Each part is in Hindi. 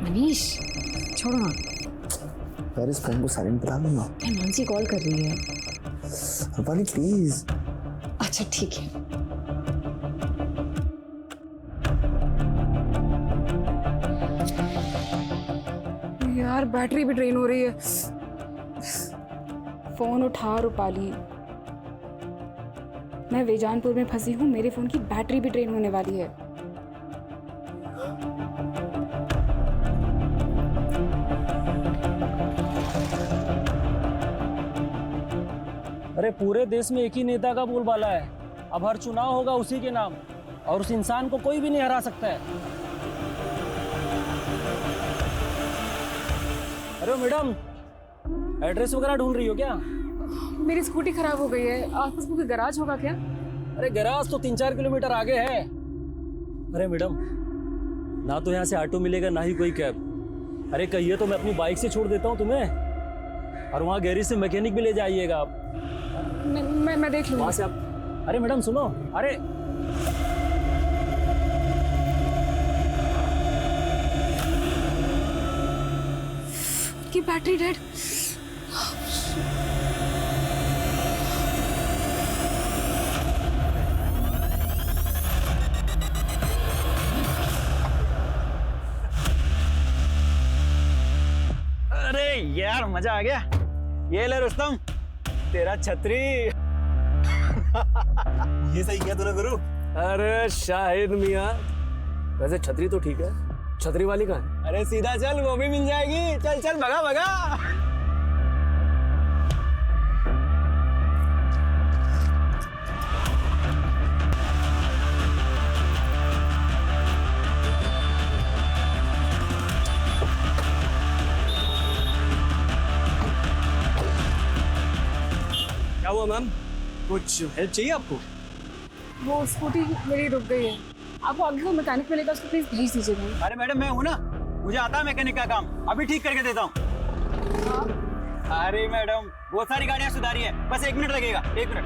मनीष छोड़ो ना यार, इस फोन को साइलेंट बता दूंगा। मानसी कॉल कर रही है। रूपाली प्लीज। अच्छा ठीक है। यार बैटरी भी ड्रेन हो रही है। फोन उठा रूपाली, मैं वेजानपुर में फंसी हूँ, मेरे फोन की बैटरी भी ड्रेन होने वाली है। अरे पूरे देश में एक ही नेता का बोलबाला है, अब हर चुनाव होगा उसी के नाम, और उस इंसान को कोई भी नहीं हरा सकता है। अरे मैडम, एड्रेस वगैरह ढूंढ रही हो क्या? मेरी स्कूटी खराब हो गई है, आसपास कोई गैराज होगा क्या? अरे गैराज तो 3-4 किलोमीटर आगे है। अरे मैडम, ना तो यहाँ से ऑटो मिलेगा ना ही कोई कैब। अरे कहिए तो मैं अपनी बाइक से छोड़ देता हूँ तुम्हें, और वहाँ गैरेज से मैकेनिक भी ले जाइएगा आप। मैं देख लूँगा। वहाँ से आप। अरे मैडम सुनो, अरे की बैटरी डेड। अरे यार मजा आ गया। ये ले रुस्तम, तेरा छतरी। ये सही किया तूने गुरु। अरे शाहिद मियाँ, वैसे छतरी तो ठीक है, छतरी वाली कहाँ है? अरे सीधा चल, वो भी मिल जाएगी। चल चल, भगा भगा। क्या हुआ मैम, कुछ हेल्प चाहिए आपको? वो स्कूटी मेरी रुक गई है, आपको आगे को मैकेनिक मिलेगा, उसको प्लीज भेज दीजिएगा। अरे मैडम, मैं हूँ ना, मुझे आता है मैकेनिक का काम, अभी ठीक करके देता हूँ। अरे मैडम, बहुत सारी गाड़ियाँ सुधारी है, बस 1 मिनट लगेगा। 1 मिनट।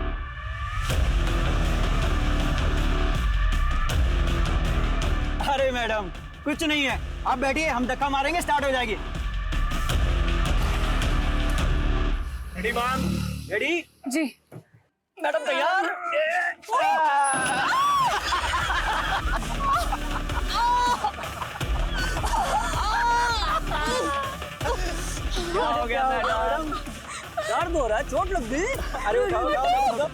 अरे मैडम कुछ नहीं है, आप बैठिए, हम धक्का मारेंगे, स्टार्ट हो जाएगी। Ready ma'am? रेडी? जी। मैडम तैयार? क्या हो गया मैडम? दर्द हो रहा है, चोट लग गई? अरे उठाओ उठाओ उठाओ।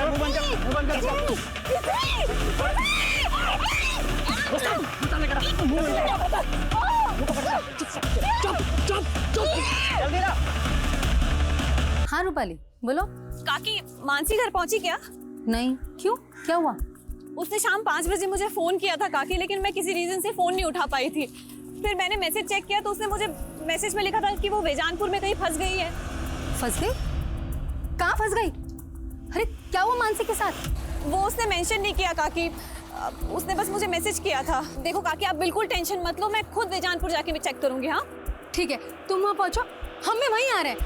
मुंह बंद कर, मुंह बंद कर। जल्दी ना। हाँ रूपाली बोलो। काकी, मानसी घर पहुंची क्या? नहीं, क्यों, क्या हुआ? उसने शाम 5 बजे मुझे फोन किया था काकी, लेकिन मैं किसी रीजन से फोन नहीं उठा पाई थी। फिर मैंने मैसेज चेक किया तो उसने मुझे मैसेज में लिखा था कि वो वेजानपुर में कहीं फंस गई है। फंस गई? कहाँ फंस गई? अरे क्या हुआ मानसी के साथ? वो उसने मेंशन नहीं किया काकी, उसने बस मुझे मैसेज किया था। देखो काकी, आप बिल्कुल टेंशन मत लो, मैं खुद वेजानपुर जाके भी चेक करूंगी। हाँ ठीक है, तुम वहाँ पहुँचो, हम भी वहीं आ रहे हैं।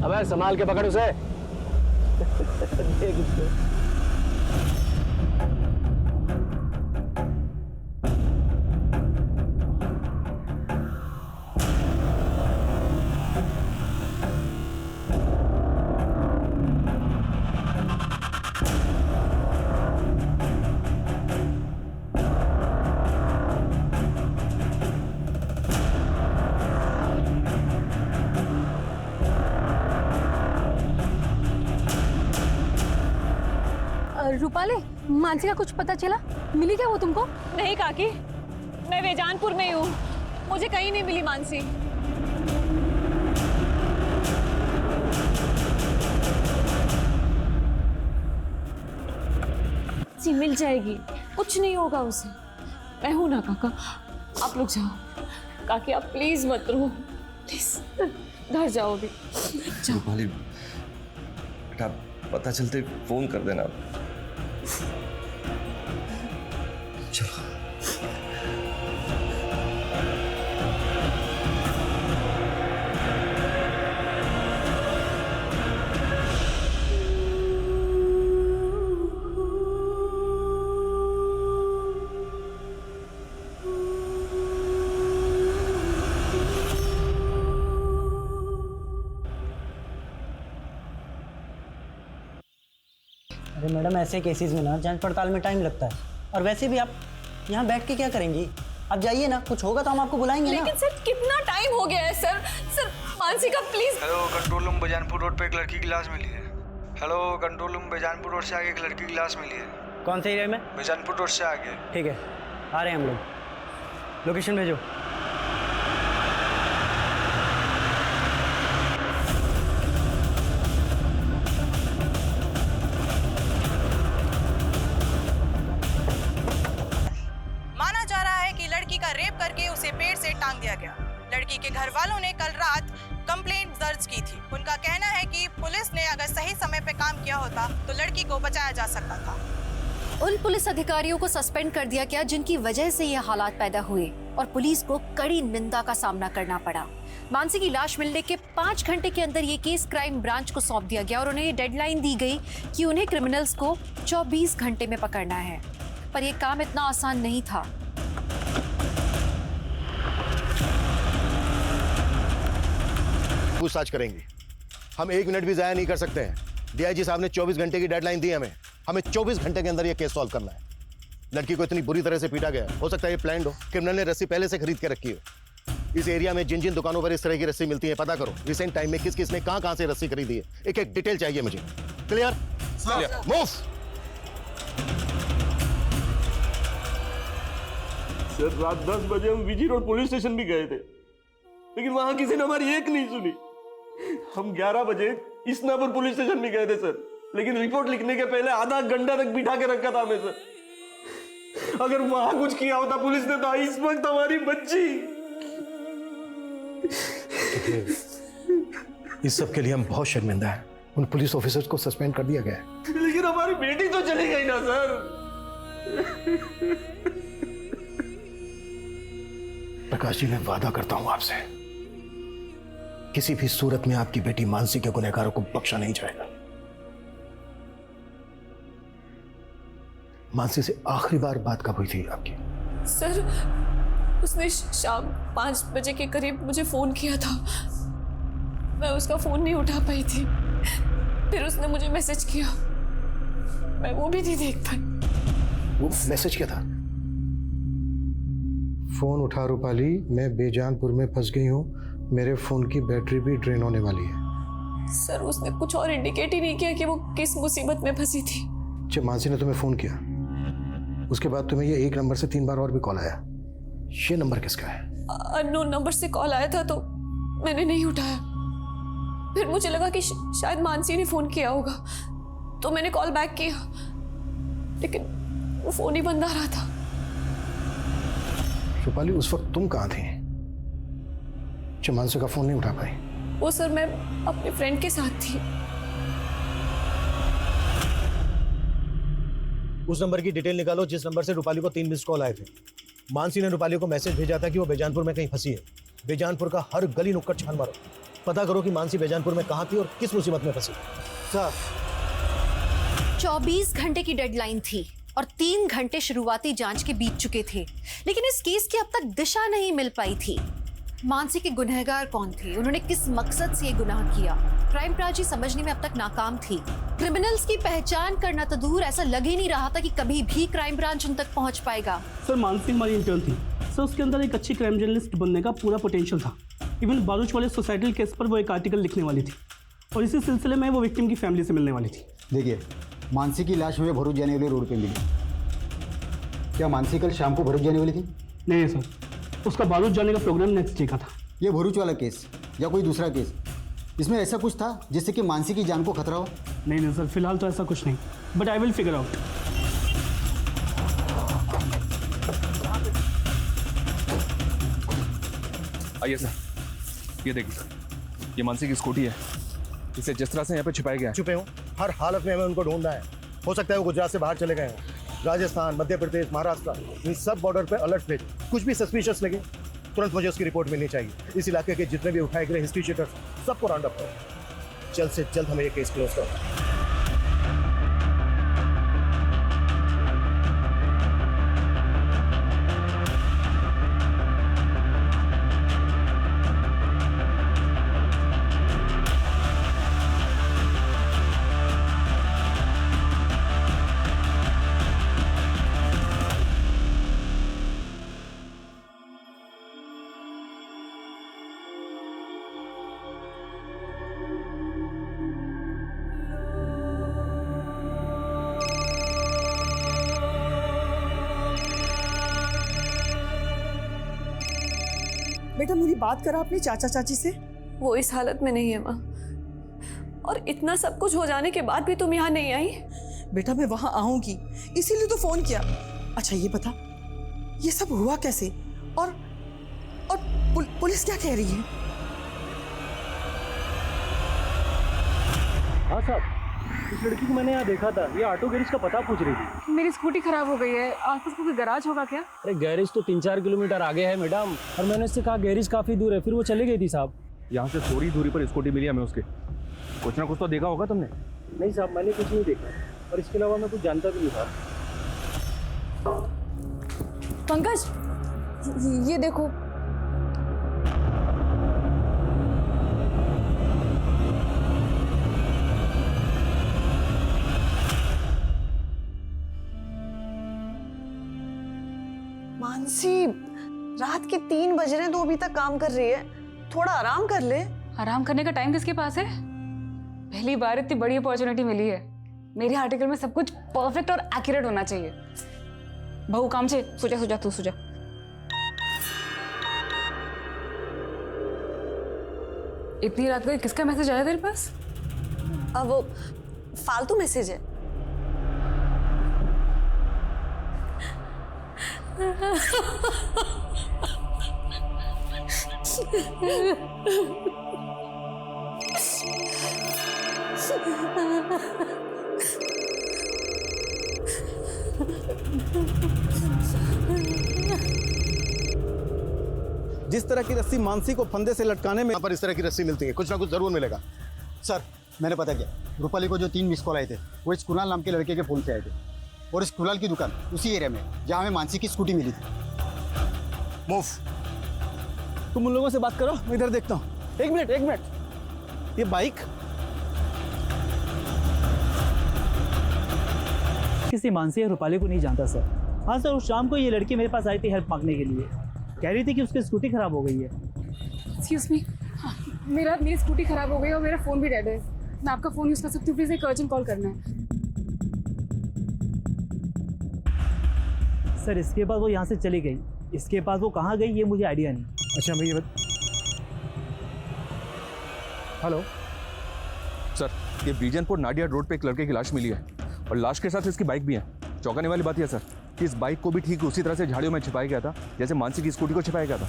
अबे संभाल के पकड़ उसे। देख उसको। रूपाली, मानसी का कुछ पता चला? मिली क्या वो तुमको? नहीं काकी, मैं वेजानपुर में ही हूँ, मुझे कहीं नहीं मिली मानसी। जी मिल जाएगी, कुछ नहीं होगा उसे, मैं हूं ना काका। आप लोग जाओ, काकी आप प्लीज मत रो, प्लीज घर जाओ अभी। रूपाली बेटा, पता चलते फोन कर देना। चलो। अरे मैडम, ऐसे केसेस में ना जांच पड़ताल में टाइम लगता है, और वैसे भी आप यहाँ बैठ के क्या करेंगी? आप जाइए ना, कुछ होगा तो हम आपको बुलाएंगे ना। लेकिन सर कितना टाइम हो गया है sir. Sir Mansika please. Hello, control room Bejanpur road पे एक लड़की की लाश मिली है। Hello, control room Bejanpur road से आगे एक लड़की की लाश मिली है। कौन से एरिया में? बेजानपुर रोड से आगे। ठीक है, आ रहे हैं हम लोग। लोकेशन भेजो। माना जा रहा है कि लड़की का रेप करके उसे पेड़ से टांग दिया गया। लड़की के घर वालों ने कल रात कंप्लेंट दर्ज की थी। उनका कहना है कि पुलिस ने अगर सही समय पे काम किया होता तो लड़की को बचाया जा सकता था। उन पुलिस अधिकारियों को सस्पेंड कर दिया गया जिनकी वजह से ये हालात पैदा हुए और पुलिस को कड़ी निंदा का सामना करना पड़ा। मानसी की लाश मिलने के 5 घंटे के अंदर ये केस क्राइम ब्रांच को सौंप दिया गया और उन्हें ये डेडलाइन दी गई कि उन्हें क्रिमिनल्स को 24 घंटे में पकड़ना है। पर यह काम इतना आसान नहीं था। पूछताछ करेंगे, हम 1 मिनट भी जाया नहीं कर सकते हैं। डीआईजी साहब ने 24 घंटे की डेडलाइन दी हमें 24 घंटे के अंदर ये केस सॉल्व करना है। लड़की को इतनी बुरी तरह से पीटा गया, हो सकता है ये प्लान्ड हो, क्रिमिनल ने रस्सी पहले से खरीद के रखी हो। इस एरिया में जिन जिन दुकानों पर इस तरह की रस्सी मिलती है पता करो। रिसेंट टाइम में किस किस ने कहां से रस्सी खरीदी है, एक एक डिटेल चाहिए मुझे। क्लियर? मूव। सर, रात 10 बजे हम विजी रोड पुलिस स्टेशन भी गए थे, लेकिन वहां किसी ने हमारी एक नहीं सुनी। हम 11 बजे इस्नापुर पुलिस स्टेशन भी गए थे सर, लेकिन रिपोर्ट लिखने के पहले आधा घंटा तक बिठा के रखा था हमें सर। अगर वहां कुछ किया होता पुलिस ने तो इस वक्त हमारी बच्ची। इस सब के लिए हम बहुत शर्मिंदा हैं। उन पुलिस ऑफिसर्स को सस्पेंड कर दिया गया है। लेकिन हमारी बेटी तो चली गई ना सर। प्रकाश जी, मैं वादा करता हूं आपसे, किसी भी सूरत में आपकी बेटी मानसी के गुनहगारों को बख्शा नहीं जाएगा। मानसी से आखिरी बार बात कब हुई थी आपकी? सर उसने शाम 5 बजे के करीब मुझे फोन किया था। मैं उसका फोन नहीं उठा पाई थी। फिर उसने मुझे मैसेज किया, मैं वो भी नहीं देख पाई। वो मैसेज क्या था? फोन उठा रूपाली, मैं बेजानपुर में फंस गई हूँ, मेरे फोन की बैटरी भी ड्रेन होने वाली है। सर उसने कुछ और इंडिकेट ही नहीं किया कि वो किस मुसीबत में फंसी थी। जब मानसी ने तुम्हें फोन किया उसके बाद तुम्हें ये 1 नंबर से 3 बार और भी कॉल आया, ये नंबर किसका है? अननोन नंबर से कॉल आया था तो मैंने नहीं उठाया। फिर मुझे लगा कि शायद मानसी ने फोन किया होगा, तो मैंने कॉल बैक किया, लेकिन वो फोन ही बंद आ रहा था। रूपाली, उस वक्त तुम कहाँ थी जब मानसी का फोन नहीं उठा पाई? वो सर मैं अपने फ्रेंड के साथ थी। उस नंबर की डिटेल निकालो जिस नंबर से रूपाली को 3 मिस्ड कॉल आए थे। मानसी ने रूपाली को मैसेज भेजा था कि वो बेजानपुर में कहीं फंसी है। बेजानपुर का हर गली नुक्कड़ छान मारो, पता करो कि मानसी बेजानपुर में कहाँ थी और किस मुसीबत में फंसी। सर, 24 घंटे की डेडलाइन थी और 3 घंटे शुरुआती जांच के बीत चुके थे, लेकिन इस केस की अब तक दिशा नहीं मिल पाई थी। मानसी के गुनहगार कौन थे, उन्होंने किस मकसद से ये गुनाह किया, क्राइम ब्रांच समझने में अब तक नाकाम थी। क्रिमिनल्स की पहचान करना तो दूर, ऐसा लग ही नहीं रहा था कि कभी भी क्राइम ब्रांच उन तक पहुंच पाएगा। सर, मानसी हमारी इंटर्न थी सर, उसके अंदर एक अच्छी क्राइम जर्नलिस्ट बनने का पूरा पोटेंशियल था। इवन बारूच वाले सोसाइटल केस पर वो एक आर्टिकल लिखने वाली थी और इसी सिलसिले में वो विक्टिम की फैमिली से मिलने वाली थी। देखिए, मानसी की लाश मुझे भरूच जाने वाले रोड पे मिली। क्या मानसी कल शाम को भरूच जाने वाली थी? नहीं सर, उसका बारूच जाने का प्रोग्राम नेक्स्ट डे का था। ये भरूच वाला केस या कोई दूसरा केस, इसमें ऐसा कुछ था जिससे कि मानसी की जान को खतरा हो? नहीं सर, फिलहाल तो ऐसा कुछ नहीं, but I will figure out. आइए सर, ये देखिए सर, ये मानसी की स्कूटी है। इसे जिस तरह से यहाँ पे छिपाया गया है। छुपे हो, हर हालत में हमें उनको ढूंढना है। हो सकता है वो गुजरात से बाहर चले गए हों, राजस्थान, मध्य प्रदेश, महाराष्ट्र, इन सब बॉर्डर पे अलर्ट भेजो। कुछ भी सस्पिशियस लगे तुरंत मुझे उसकी रिपोर्ट मिलनी चाहिए। इस इलाके के जितने भी उठाए गए हिस्ट्री शीटर्स सबको राउंड अप करो। जल्द से जल्द हमें ये केस क्लोज करो। बेटा मेरी बात करा अपने चाचा चाची से। वो इस हालत में नहीं है माँ, और इतना सब कुछ हो जाने के बाद भी तुम यहाँ नहीं आई। बेटा मैं वहां आऊंगी इसीलिए तो फोन किया। अच्छा ये बता, ये सब हुआ कैसे, और पुलिस क्या कह रही है? हाँ साहब, इस लड़की को मैंने यहाँ देखा था, ये ऑटो गैरेज का पता पूछ रही थी। मेरी स्कूटी खराब हो गई है, आसपास कोई गैराज होगा क्या? अरे गैरेज तो 3-4 किलोमीटर आगे है मैडम, और मैंने उससे कहा गैरेज काफी दूर है, फिर वो चली गई थी साहब। यहाँ से थोड़ी दूरी पर स्कूटी मिली हमें उसके। कुछ ना कुछ तो देखा होगा तुमने? नहीं साहब, मैंने कुछ नहीं देखा, और इसके अलावा मैं कुछ जानता भी नहीं था। पंकज, ये देखो। मानसी, रात के 3 बज रहे हैं तो अभी तक काम कर रही है, थोड़ा आराम कर ले। आराम करने का टाइम किसके पास है? पहली बार इतनी बड़ी अपॉर्चुनिटी मिली है। मेरे आर्टिकल में सब कुछ परफेक्ट और एक्यूरेट होना चाहिए। बहू काम से सुजा तू सुजा। इतनी रात को किसका मैसेज आया तेरे पास? अब वो फालतू मैसेज है। जिस तरह की रस्सी मानसी को फंदे से लटकाने में यहाँ पर इस तरह की रस्सी मिलती है, कुछ ना कुछ जरूर मिलेगा। सर मैंने पता किया, रूपाली को जो 3 मिस कॉल आए थे वो इस कुणाल नाम के लड़के के फोन से आए थे, और इस कुणाल की दुकान उसी एरिया में जहाँ हमें मानसी की स्कूटी मिली थी। मूव। तुम उन लोगों से बात करो, मैं इधर देखता हूँ। एक मिनट, ये बाइक किसी मानसी या रूपाली को नहीं जानता सर। हाँ सर, उस शाम को ये लड़की मेरे पास आई थी हेल्प मांगने के लिए, कह रही थी कि उसकी स्कूटी खराब हो गई है। एक्सक्यूज मी, मेरी स्कूटी खराब हो गई और मेरा फ़ोन भी डेड है। मैं आपका फ़ोन यूज़ कर सकती हूँ? प्लीज़ एक अर्जेंट कॉल करना है। सर इसके बाद वो यहाँ से चली गई, इसके बाद वो कहाँ गई ये मुझे आइडिया नहीं। अच्छा भैया हेलो सर, ये बीजनपुर नाडिया रोड पे एक लड़के की लाश मिली है, और लाश के साथ इसकी बाइक भी है। चौंकाने वाली बात यह सर कि इस बाइक को भी ठीक उसी तरह से झाड़ियों में छिपाया गया था जैसे मानसी की स्कूटी को छिपाया गया था।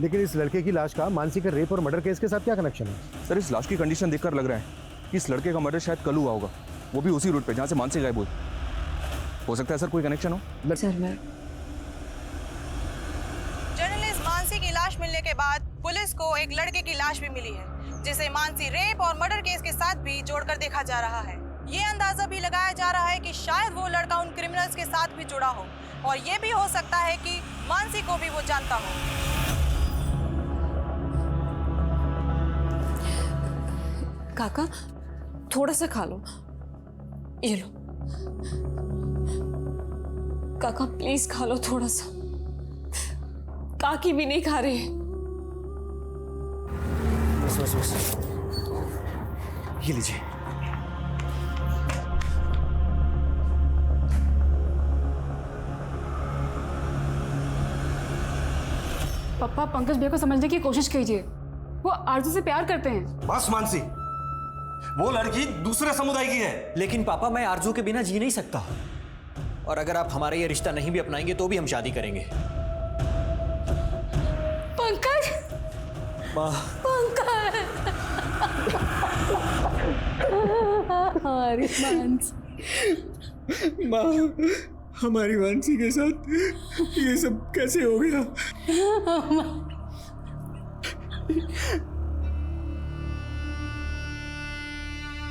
लेकिन इस लड़के की लाश का मानसी के रेप और मर्डर केस के साथ क्या कनेक्शन है? सर, इस लाश की कंडीशन देखकर लग रहा है कि इस लड़के का मर्डर शायद कल हुआ होगा, वो भी उसी रूट पे जहाँ से मानसी गायब हुई। हो सकता है सर कोई कनेक्शन हो। सर मैं जर्नलिस्ट मानसी की लाश मिलने के बाद पुलिस को एक लड़के की लाश भी मिली है, जिसे मानसी रेप और मर्डर केस के साथ भी जोड़कर देखा जा रहा है। ये अंदाजा भी लगाया जा रहा है कि शायद वो लड़का उन क्रिमिनल्स के साथ भी जुड़ा हो, और ये भी हो सकता है कि मानसी को भी वो जानता हो। काका, थोड़ा सा खा लो, ये लो। काका प्लीज खा लो थोड़ा सा, काकी भी नहीं खा रहे। बस ये लीजिए। पापा, पंकज भैया को समझने की कोशिश कीजिए, वो आरजू से प्यार करते हैं। बस मानसी, वो लड़की दूसरे समुदाय की है। लेकिन पापा, मैं आरजू के बिना जी नहीं सकता, और अगर आप हमारा ये रिश्ता नहीं भी अपनाएंगे तो भी हम शादी करेंगे। पंकज, पंकज, हमारी मानसी, माँ, हमारी मानसी के साथ ये सब कैसे हो गया?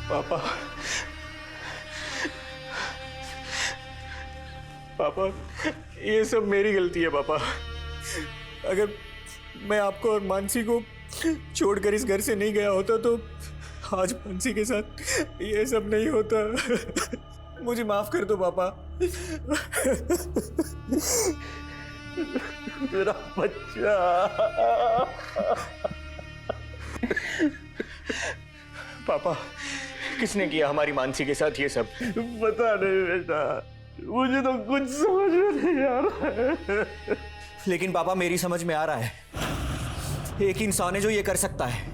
पापा, पापा, ये सब मेरी गलती है पापा। अगर मैं आपको और मानसी को छोड़कर इस घर से नहीं गया होता तो आज मानसी के साथ ये सब नहीं होता। मुझे माफ कर दो पापा। मेरा बच्चा। पापा, किसने किया हमारी मानसी के साथ ये सब? पता नहीं बेटा, मुझे तो कुछ समझ में नहीं आ रहा है। लेकिन पापा, मेरी समझ में आ रहा है। एक ही इंसान है जो ये कर सकता है।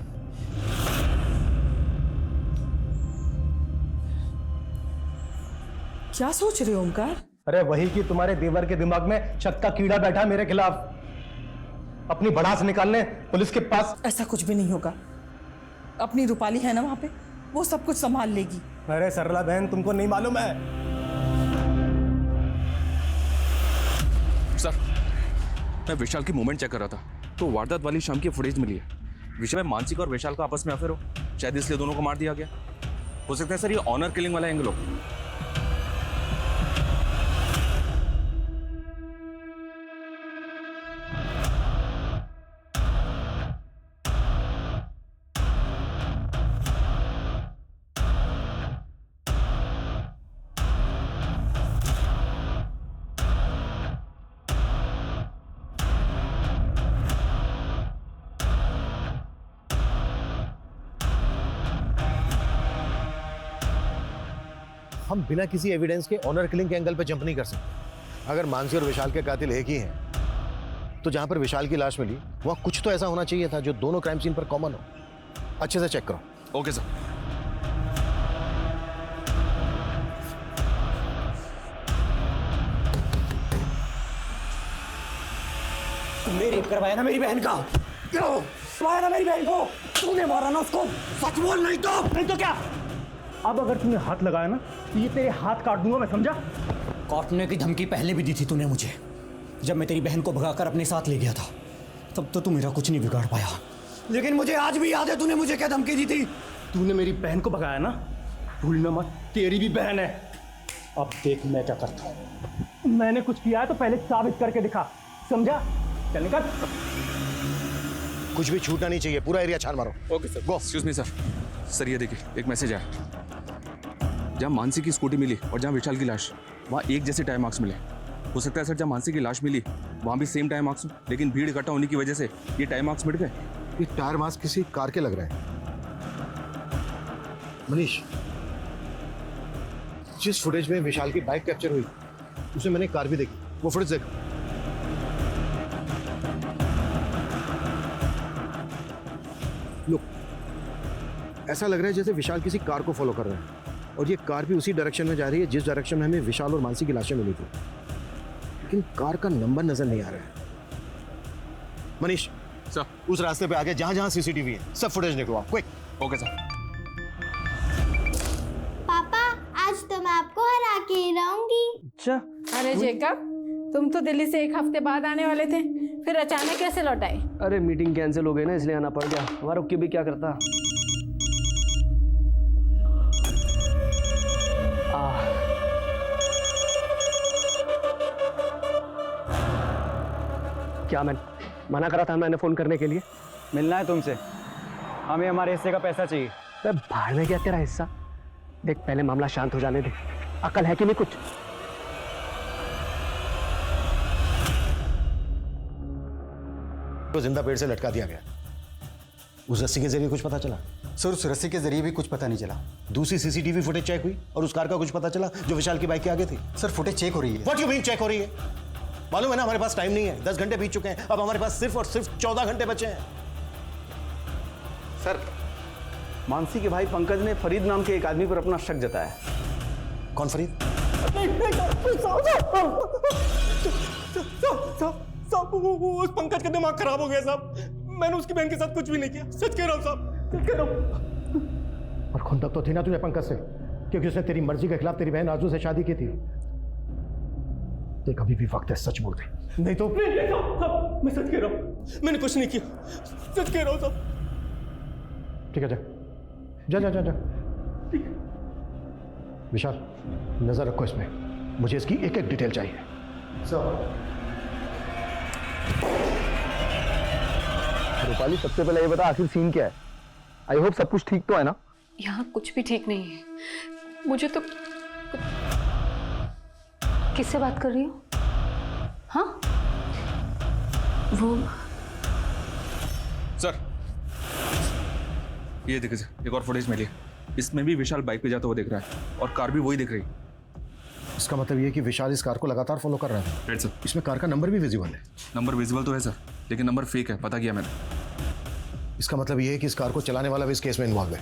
क्या सोच रहे हो ओमकार? अरे वही कि तुम्हारे देवर के दिमाग में शक का कीड़ा बैठा मेरे खिलाफ, अपनी भड़ास निकालने पुलिस के पास। ऐसा कुछ भी नहीं होगा, अपनी रूपाली है ना वहां पे, वो सब कुछ संभाल लेगी। अरे सरला बहन, तुमको नहीं मालूम है। सर, मैं विशाल की मूवमेंट चेक कर रहा था तो वारदात वाली शाम की फुटेज मिली है। विशाल में मानसिक और विशाल का आपस में अफेयर हो, शायद इसलिए दोनों को मार दिया गया। हो सकता है सर ये ऑनर किलिंग वाला एंगल हो। हम बिना किसी एविडेंस के ऑनर किलिंग के एंगल पे जंप नहीं कर सकते। अगर मानसी और विशाल के कातिल एक ही हैं, तो जहां पर विशाल की लाश मिली वहां कुछ तो ऐसा होना चाहिए था जो दोनों क्राइम सीन पर कॉमन हो। अच्छे से चेक करो। Okay sir. तुमने रेप करवाया ना मेरी बहन का? क्यों मारा ना मेरी बहन को? तूने मारा ना उसको? सच बोल, नहीं तो क्या? अब अगर तूने हाथ लगाया ना तो ये तेरे हाथ काट दूंगा मैं, समझा? काटने की धमकी पहले भी दी थी तूने मुझे, जब मैं तेरी बहन को भगाकर अपने साथ ले गया था। तब तो तू मेरा कुछ नहीं बिगाड़ पाया, लेकिन मुझे आज भी याद है तूने मुझे क्या धमकी दी थी। तूने मेरी बहन को भगाया ना, भूलना मत, तेरी भी बहन है। अब देख मैं क्या करता हूँ। मैंने कुछ किया है तो पहले साबित करके दिखा, समझा? चल निकल। कुछ भी छूटना नहीं चाहिए, पूरा एरिया छान मारो। Okay sir. Go. Excuse me sir. Sir ये देखिए, एक मैसेज आया। जहाँ मानसी की स्कूटी मिली और जहाँ विशाल की लाश, वहाँ एक जैसे टाइम मार्क्स मिले। हो सकता है सर जहाँ मानसी की लाश मिली वहाँ भी सेम टाइम मार्क्स हो, लेकिन भीड़ इकट्ठा होने की वजह से ये टाइम मार्क्स मिट गए। ये टायर मार्क्स किसी कार के लग रहे हैं। मनीष, जिस फुटेज में विशाल की बाइक कैप्चर हुई उसमें मैंने कार भी देखी, वो फुटेज देखो। लुक, ऐसा लग रहा है जैसे विशाल किसी कार को फॉलो कर रहे हैं और ये कार भी उसी डायरेक्शन में जा रही है जिस डायरेक्शन में हमें विशाल और मानसी की लाशें मिली थी, लेकिन कार का नंबर नजर नहीं आ रहा है। मनीष सर, उस रास्ते पे आगे जहां जहां सीसीटीवी है सब फुटेज निकलवाओ, क्विक। Okay sir. पापा, आज तो मैं आपको हरा के ही रहूंगी। अच्छा। अरे जेकब, तुम तो दिल्ली से एक हफ्ते बाद आने वाले थे, फिर अचानक कैसे लौट आए? अरे मीटिंग कैंसिल हो गई ना, इसलिए आना पड़ गया। हमारा रुक के भी क्या करता। क्या मैं मना करा था मैंने फोन करने के लिए? मिलना है तुमसे, हमें हमारे हिस्से का पैसा चाहिए। बाहर में क्या तेरा हिस्सा? देख पहले मामला शांत हो जाने दे, अकल है कि नहीं कुछ? तो जिंदा पेड़ से लटका दिया गया। उस रस्सी के जरिए कुछ पता चला? सर उस रस्सी के जरिए भी कुछ पता नहीं चला। दूसरी सीसीटीवी फुटेज चेक हुई और उस कार का कुछ पता चला जो विशाल की बाइक के आगे थी? सर फुटेज चेक हो रही है। व्हाट यू मीन चेक हो रही है? मालूम है ना हमारे पास टाइम नहीं है, 10 घंटे बीत चुके हैं, अब हमारे पास सिर्फ और सिर्फ 14 घंटे बचे हैं। सर, मानसी के भाई पंकज ने फरीद नाम के एक आदमी पर अपना शक जताया। कौन फरीद? उस पंकज का दिमाग खराब हो गया साहब। मैंने उसकी बहन के साथ कुछ भी नहीं किया, सच कह रहा हूँ साहब, सच कह रहा हूँ। और खुंदक तो थी ना तुझे पंकज से, क्योंकि उसने तेरी मर्जी के खिलाफ तेरी बहन आरजू से शादी की थी। देख अभी भी वक्त है, सच बोल दे, नहीं तो। मैं सच कह रहा हूँ, मैंने कुछ नहीं किया, सच कह रहा हूँ साहब। ठीक है, जा जा जा जा। विशाल नजर रखो इसमें, मुझे इसकी एक एक डिटेल चाहिए। रूपाली, सबसे पहले ये बता आखिर सीन क्या है? आई होप सब कुछ ठीक तो है ना? यहाँ कुछ भी ठीक नहीं है। मुझे तो किससे बात कर रही हो? हाँ, वो सर ये देखिए सर, एक और फुटेज मिली है। इसमें भी विशाल बाइक पे जाता हुआ दिख रहा है और कार भी वही दिख रही है। इसका मतलब ये कि विशाल इस कार को लगातार फॉलो कर रहा था। Right sir. इसमें कार का नंबर भी विजिबल है। नंबर विजिबल तो है सर, लेकिन नंबर फेक है, पता किया मैंने। इसका मतलब ये है कि इस कार को चलाने वाला भी इस केस में इन्वॉल्व है।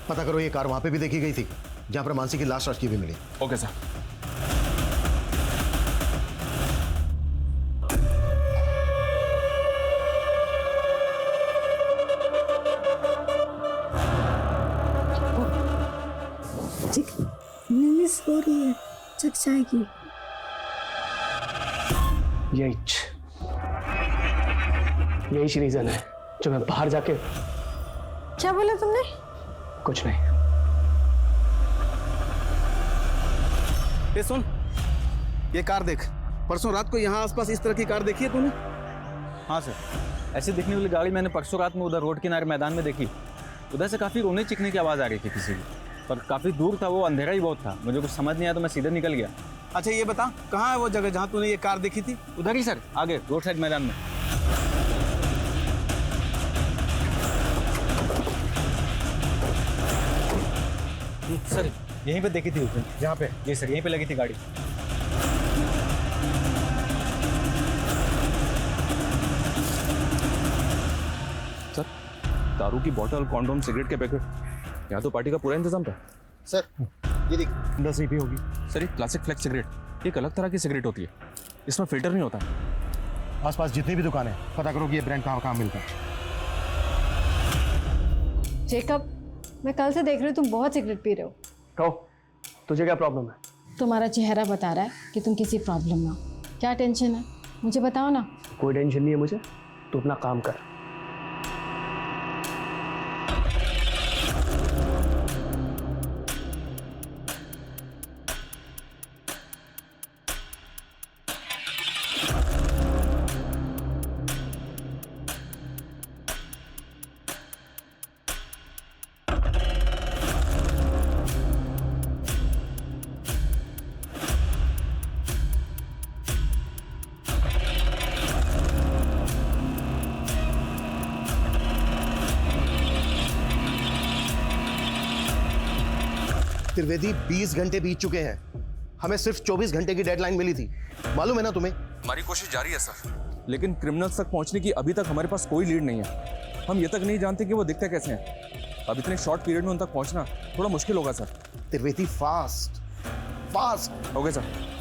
पता करो ये कार वहां पे भी देखी गई थी जहां पर मानसी की लाश रखी हुई मिली। Okay sir. नींद सो रही है, जग जाएगी। यही रीजन है जो मैं बाहर जाके। क्या बोला तुमने? कुछ नहीं। ये सुन, ये कार देख। परसों रात को यहाँ आसपास इस तरह की कार देखी है तूने? हाँ सर, ऐसे दिखने वाली गाड़ी मैंने परसों रात में उधर रोड किनारे मैदान में देखी। उधर से काफ़ी रोने चीखने की आवाज़ आ रही थी किसी की, पर काफ़ी दूर था वो, अंधेरा ही बहुत था, मुझे कुछ समझ नहीं आया तो मैं सीधे निकल गया। अच्छा ये बता, कहाँ है वो जगह जहाँ तूने ये कार देखी थी? उधर ही सर, आगे रोड साइड मैदान में। सर यहीं पे देखी थी उसने। यहाँ पे? जी सर, यहीं पे लगी थी गाड़ी। सर, दारू की बोतल, कॉन्डोम, सिगरेट के पैकेट, यहाँ तो पार्टी का पूरा इंतजाम था। सर ये देख 10 रुपये होगी। सर ये क्लासिक फ्लेक्स सिगरेट एक अलग तरह की सिगरेट होती है, इसमें फिल्टर नहीं होता। आसपास जितनी भी दुकानें हैं पता करो कि ये ब्रांड कहाँ मिलता है। जेकब, मैं कल से देख रही हूँ तुम बहुत सिगरेट पी रहे हो। कहो, तुझे क्या प्रॉब्लम है? तुम्हारा चेहरा बता रहा है कि तुम किसी प्रॉब्लम में हो। क्या टेंशन है, मुझे बताओ ना। कोई टेंशन नहीं है मुझे, तू अपना काम कर। त्रिवेदी 20 घंटे बीत चुके हैं, हमें सिर्फ 24 घंटे की डेडलाइन मिली थी, मालूम है ना तुम्हें? हमारी कोशिश जारी है सर, लेकिन क्रिमिनल्स तक पहुंचने की अभी तक हमारे पास कोई लीड नहीं है। हम ये तक नहीं जानते कि वो दिखते कैसे हैं। अब इतने शॉर्ट पीरियड में उन तक पहुंचना थोड़ा मुश्किल होगा sir. Trivedi fast. Okay sir.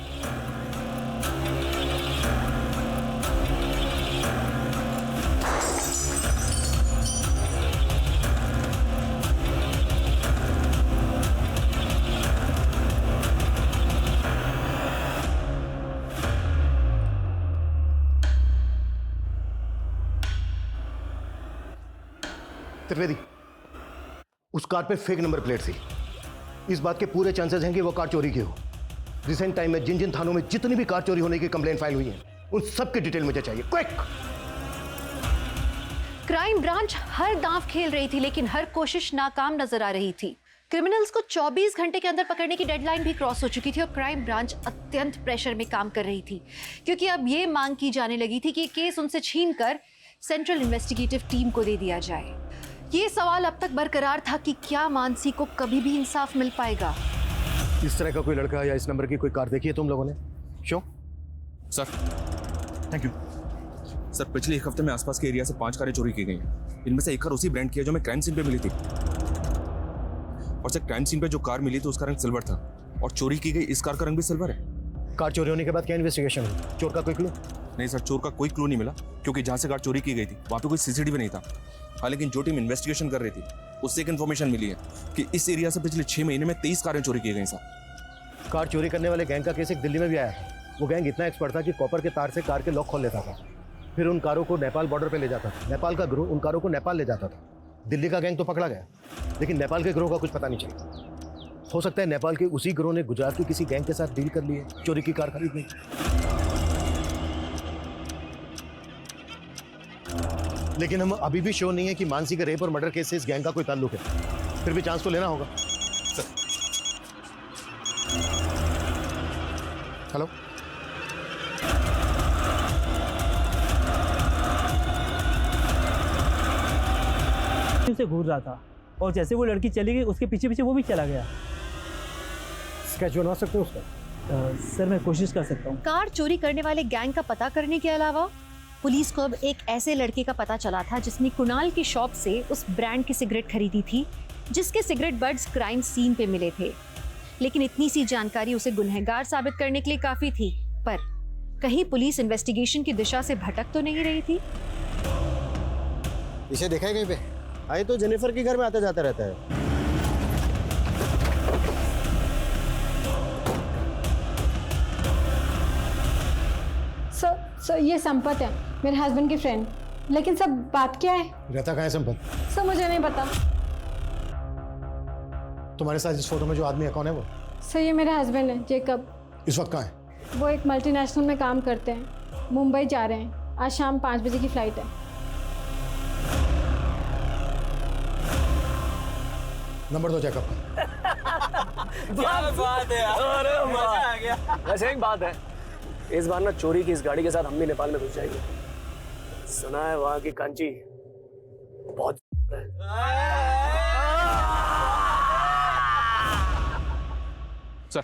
Trivedi, उस कार पे फेक नंबर प्लेट थी। इस बात के पूरे चांसेस हैं कि वो कार चोरी की हो। रिसेंट टाइम में जिन जिन थानों में जितनी भी कार चोरी होने की कंप्लेंट फाइल हुई है, उन सब की डिटेल मुझे चाहिए, क्विक। क्राइम ब्रांच हर दांव खेल रही थी, लेकिन हर कोशिश नाकाम नजर आ रही थी। क्रिमिनल्स को 24 घंटे के अंदर पकड़ने की डेडलाइन भी क्रॉस हो चुकी थी और क्राइम ब्रांच अत्यंत प्रेशर में काम कर रही थी, क्योंकि अब ये मांग की जाने लगी थी कि केस उनसे छीनकर सेंट्रल इन्वेस्टिगेटिव टीम को दे दिया जाए। ये सवाल अब तक बरकरार था कि क्या मानसी को कभी भी इंसाफ मिल पाएगा। इस तरह का कोई लड़का या इस नंबर की कोई कार देखी है तुम लोगों ने? Show sir, thank you sir. पिछले एक हफ्ते में आसपास के एरिया से 5 कारें चोरी की गई हैं। इनमें से एक कार उसी ब्रांड की है जो मैं क्राइम सीन पे मिली थी। और सर, क्राइम सीन पे जो कार मिली थी उसका रंग सिल्वर था, और चोरी की गई इस कार का रंग भी सिल्वर है। कार चोरी होने के बाद क्या इन्वेस्टिगेशन हुई? चोर का कोई क्लू? नहीं सर, चोर का कोई क्लू नहीं मिला, क्योंकि जहां से कार चोरी की गई थी वहां पे कोई सीसीटीवी नहीं था। हाँ, लेकिन जो टीम इन्वेस्टिगेशन कर रही थी उससे एक इन्फॉर्मेशन मिली है कि इस एरिया से पिछले 6 महीने में 23 कारें चोरी की गई सर। कार चोरी करने वाले गैंग का केस एक दिल्ली में भी आया था। वो गैंग इतना एक्सपर्ट था कि कॉपर के तार से कार के लॉक खोल लेता था, फिर उन कारों को नेपाल बॉर्डर पे ले जाता था। नेपाल का गिरोह उन कारों को नेपाल ले जाता था। दिल्ली का गैंग तो पकड़ा गया, लेकिन नेपाल के गिरोह का कुछ पता नहीं चला। हो सकता है नेपाल के उसी गिरोह ने गुजरात की किसी गैंग के साथ डील कर ली है चोरी की कार खरीदने। लेकिन हम अभी भी श्योर नहीं है कि मानसी के रेप और मर्डर केस से इस गैंग का कोई ताल्लुक है। फिर भी चांस तो लेना होगा। हेलो, उसे घूर रहा था और जैसे वो लड़की चली गई उसके पीछे पीछे वो भी चला गया। स्केच बना सकते हो उसका? सर मैं कोशिश कर सकता हूँ। कार चोरी करने वाले गैंग का पता करने के अलावा पुलिस को अब एक ऐसे लड़के का पता चला था जिसने कुणाल की शॉप से उस ब्रांड की सिगरेट खरीदी थी जिसके सिगरेट बड्स क्राइम सीन पे मिले थे। लेकिन इतनी सी जानकारी उसे गुनहगार साबित करने के लिए काफी थी, पर कहीं पुलिस इन्वेस्टिगेशन की दिशा से भटक तो नहीं रही थी? इसे देखा है कहीं पे? आई तो जेनिफर के घर में आता जाता रहता है। सर ये संपत है, मेरे हस्बैंड की फ्रेंड। लेकिन सब बात क्या है? रहता कहाँ है संपत? सर मुझे नहीं पता। तुम्हारे साथ इस फोटो में जो आदमी है कौन है वो? सर ये मेरे हस्बैंड है, जेकब। इस वक्त कहाँ है? वो एक मल्टीनेशनल में काम करते हैं, मुंबई जा रहे हैं। आज शाम 5 बजे की फ्लाइट है। नंबर दो जैकब। क्या बात है यार, मजा आ गया। वैसे एक बात है, इस बार ना चोरी की इस गाड़ी के साथ हम भी नेपाल में घुस जाएंगे। सुना है वहां की कांची बहुत है। सर,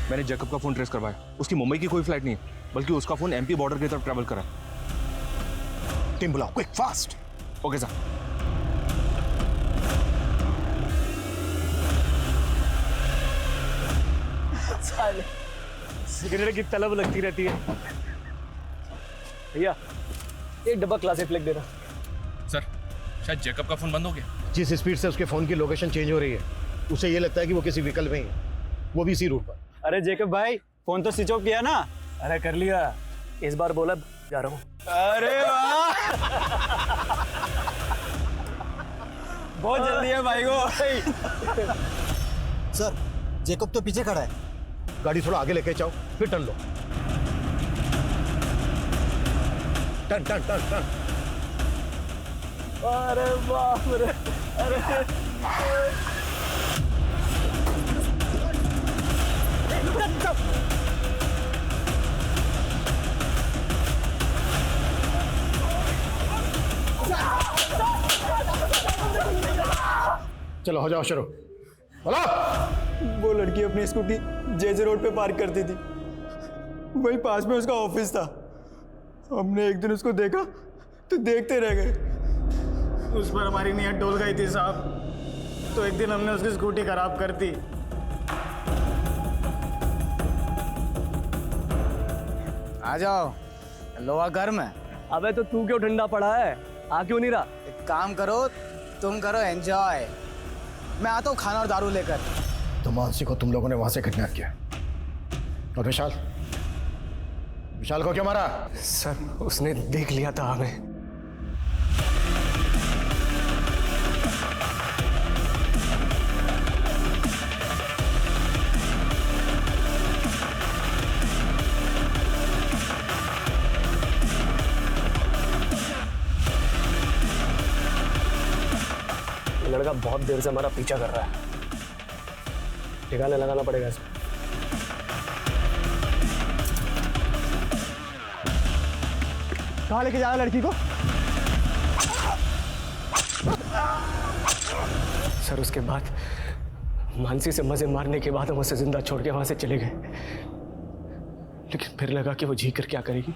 मैंने जैकब का फोन ट्रेस करवाया। उसकी मुंबई की कोई फ्लाइट नहीं है, बल्कि उसका फोन एमपी बॉर्डर की तरफ ट्रैवल कर रहा है। टीम बुलाओ, quick fast. Okay sir. Cigarette की तलब लगती रहती है। भैया एक डब्बा क्लासिक फ्लेक देना। सर, शायद जैकब का फोन बंद हो गया। जिस स्पीड से उसके फोन की लोकेशन चेंज हो रही है, उसे ये लगता है कि वो किसी व्हीकल में ही है, वो भी इसी रूट पर। अरे जेकब भाई, फोन तो स्विच ऑफ किया ना? अरे कर लिया, इस बार बोला जा रहा हूँ। अरे वाह, बहुत जल्दी है भाई को। सर जेकब तो पीछे खड़ा है। गाड़ी थोड़ा आगे लेके जाओ, फिर टर्न लो। Turn turn turn turn. अरे बाप रे, अरे चलो हो जाओ शुरू। बोलो। वो लड़की अपनी स्कूटी जेजे रोड पे पार्क करती थी, वही पास में उसका ऑफिस था। हमने एक दिन उसको देखा तो देखते रह गए। उस पर हमारी नीयत डोल गई थी साहब, तो एक दिन हमने उसकी स्कूटी खराब कर दी। आ जाओ, लोहा गर्म है। अबे तो तू क्यों ठंडा पड़ा है, आ क्यों नहीं रहा? एक काम करो, तुम करो एंजॉय, मैं आता हूँ खाना और दारू लेकर। तो मानसी को तुम लोगों ने वहां से किडनैप किया, और विशाल विशाल को क्यों मारा? सर उसने देख लिया था हमें। लड़का बहुत देर से हमारा पीछा कर रहा है, ठिकाने लगाना पड़ेगा इसे। कहाँ लेके जा रहा लड़की को? सर उसके बाद मानसी से मजे मारने के बाद हम उसे जिंदा छोड़ के वहां से चले गए, लेकिन फिर लगा कि वो जी कर क्या करेगी।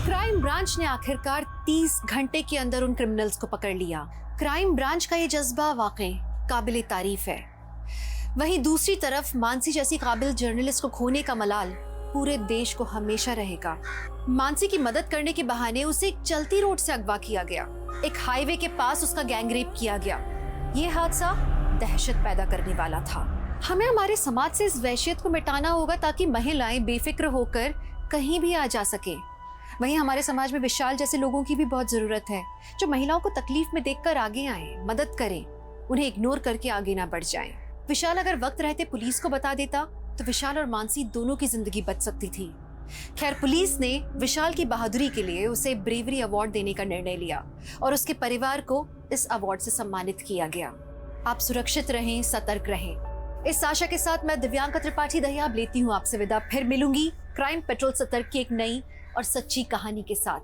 क्राइम ब्रांच ने आखिरकार 30 घंटे के अंदर उन क्रिमिनल्स को पकड़ लिया। क्राइम ब्रांच का ये जज्बा वाकई काबिल तारीफ है। वहीं दूसरी तरफ मानसी जैसी काबिल जर्नलिस्ट को खोने का मलाल पूरे देश को हमेशा रहेगा। मानसी की मदद करने के बहाने उसे एक चलती रोड से अगवा किया गया, एक हाईवे के पास उसका गैंगरेप किया गया। ये हादसा दहशत पैदा करने वाला था। हमें हमारे समाज से इस वहशियत को मिटाना होगा ताकि महिलाएं बेफिक्र होकर कहीं भी आ जा सके। वहीं हमारे समाज में विशाल जैसे लोगों की भी बहुत जरूरत है, जो महिलाओं को तकलीफ में देखकर आगे आए, मदद करें, उन्हें इग्नोर करके आगे ना बढ़ जाएं। विशाल अगर वक्त रहते पुलिस को बता देता तो विशाल और मानसी दोनों की जिंदगी बच सकती थी। खैर पुलिस ने विशाल की बहादुरी के लिए उसे ब्रेवरी अवार्ड देने का निर्णय लिया और उसके परिवार को इस अवार्ड से सम्मानित किया गया। आप सुरक्षित रहें, सतर्क रहें। इस आशा के साथ मैं दिव्यांका त्रिपाठी दहियाब लेती हूँ आपसे विदा। फिर मिलूंगी क्राइम पेट्रोल सतर्क की एक नई और सच्ची कहानी के साथ।